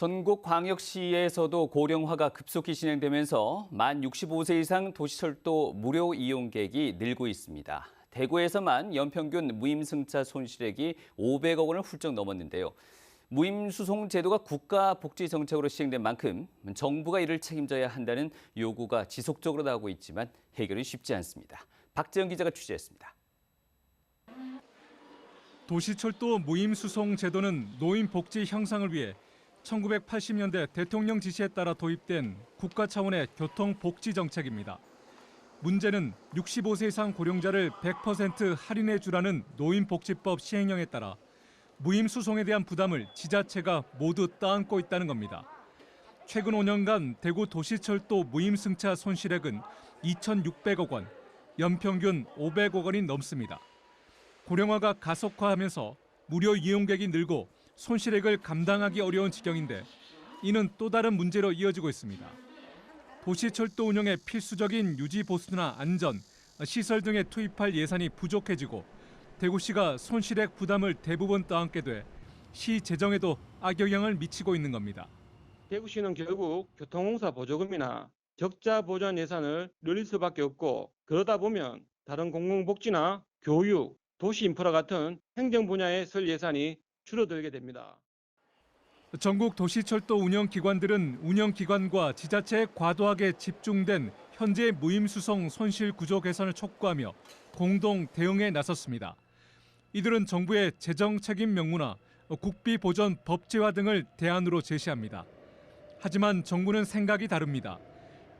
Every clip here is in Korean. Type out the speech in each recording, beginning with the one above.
전국 광역시에서도 고령화가 급속히 진행되면서 만 65세 이상 도시철도 무료 이용객이 늘고 있습니다. 대구에서만 연평균 무임승차 손실액이 500억 원을 훌쩍 넘었는데요. 무임수송 제도가 국가복지정책으로 시행된 만큼 정부가 이를 책임져야 한다는 요구가 지속적으로 나오고 있지만 해결이 쉽지 않습니다. 박재영 기자가 취재했습니다. 도시철도 무임수송 제도는 노인 복지 향상을 위해 1980년대 대통령 지시에 따라 도입된 국가 차원의 교통복지 정책입니다. 문제는 65세 이상 고령자를 100% 할인해 주라는 노인복지법 시행령에 따라 무임수송에 대한 부담을 지자체가 모두 떠안고 있다는 겁니다. 최근 5년간 대구 도시철도 무임승차 손실액은 2,600억 원, 연평균 500억 원이 넘습니다. 고령화가 가속화하면서 무료 이용객이 늘고 손실액을 감당하기 어려운 지경인데 이는 또 다른 문제로 이어지고 있습니다. 도시철도 운영의 필수적인 유지 보수나 안전, 시설 등에 투입할 예산이 부족해지고 대구시가 손실액 부담을 대부분 떠안게 돼 시 재정에도 악영향을 미치고 있는 겁니다. 대구시는 결국 교통공사 보조금이나 적자 보전 예산을 늘릴 수밖에 없고 그러다 보면 다른 공공복지나 교육, 도시 인프라 같은 행정 분야에 쓸 예산이 줄어들게 됩니다. 전국 도시철도 운영기관들은 운영기관과 지자체에 과도하게 집중된 현재 무임수송 손실 구조 개선을 촉구하며 공동 대응에 나섰습니다. 이들은 정부의 재정 책임 명무나 국비 보전 법제화 등을 대안으로 제시합니다. 하지만 정부는 생각이 다릅니다.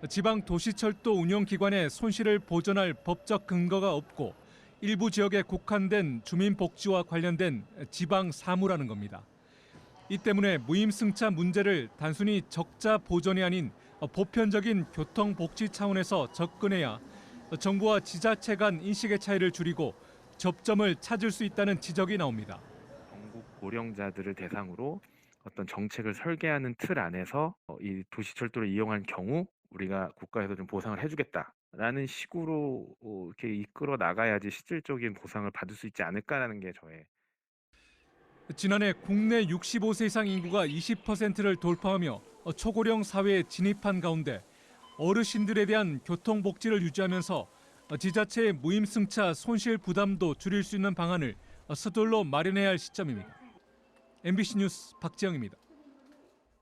지방 도시철도 운영기관의 손실을 보전할 법적 근거가 없고 일부 지역에 국한된 주민복지와 관련된 지방 사무라는 겁니다. 이 때문에 무임승차 문제를 단순히 적자 보전이 아닌 보편적인 교통복지 차원에서 접근해야 정부와 지자체 간 인식의 차이를 줄이고 접점을 찾을 수 있다는 지적이 나옵니다. 전국 고령자들을 대상으로 어떤 정책을 설계하는 틀 안에서 이 도시철도를 이용한 경우 우리가 국가에서 좀 보상을 해주겠다라는 식으로 이렇게 이끌어 나가야지 실질적인 보상을 받을 수 있지 않을까라는 게 저의. 지난해 국내 65세 이상 인구가 20%를 돌파하며 초고령 사회에 진입한 가운데 어르신들에 대한 교통복지를 유지하면서 지자체의 무임승차 손실 부담도 줄일 수 있는 방안을 서둘러 마련해야 할 시점입니다. MBC 뉴스 박재영입니다.